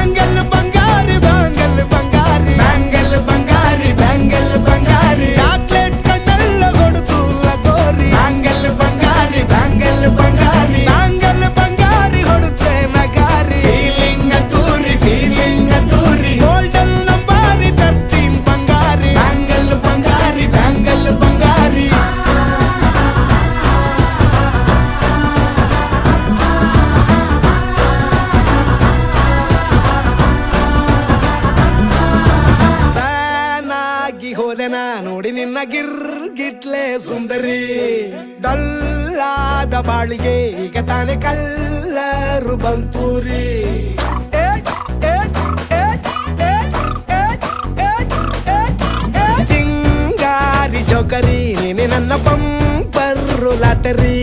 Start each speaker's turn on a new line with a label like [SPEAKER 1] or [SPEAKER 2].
[SPEAKER 1] bangle ಬಂಗಾರಿ bangle ಬಂಗಾರಿ bangle ಬಂಗಾರಿ bangle ಬಂಗಾರಿ chocolate ಕಣ್ಣೆಲ್ಲ ಕೊಡುತ್ತು ಲಗೋರಿ bangle ಬಂಗಾರಿ bangle ಬಂಗಾರಿ bangle ಬಂಗಾರಿ ಹೊಡುತ್ತೆ ನಗಾರಿ feeling ತೂರಿ golden ನಂಬಾರಿ 13 ಬಂಗಾರಿ bangle ಬಂಗಾರಿ bangle ಬಂಗಾರಿ ಹೋದೆನ ನೋಡಿ ನಿನ್ನ ಗಿರ್ಗಿಟ್ಲೆ ಸುಂದರಿ ಡಲ್ಲಾದ ಬಾಳಿಗೆ ಈಗ ತಾನೆ ಕಲ್ಲರು ಬಂತೂರಿ ಚಿಂಗಾರಿ ಜೋಕರಿ ನೀನೆ ನನ್ನ ಬಂಪರು ಲಾಟರಿ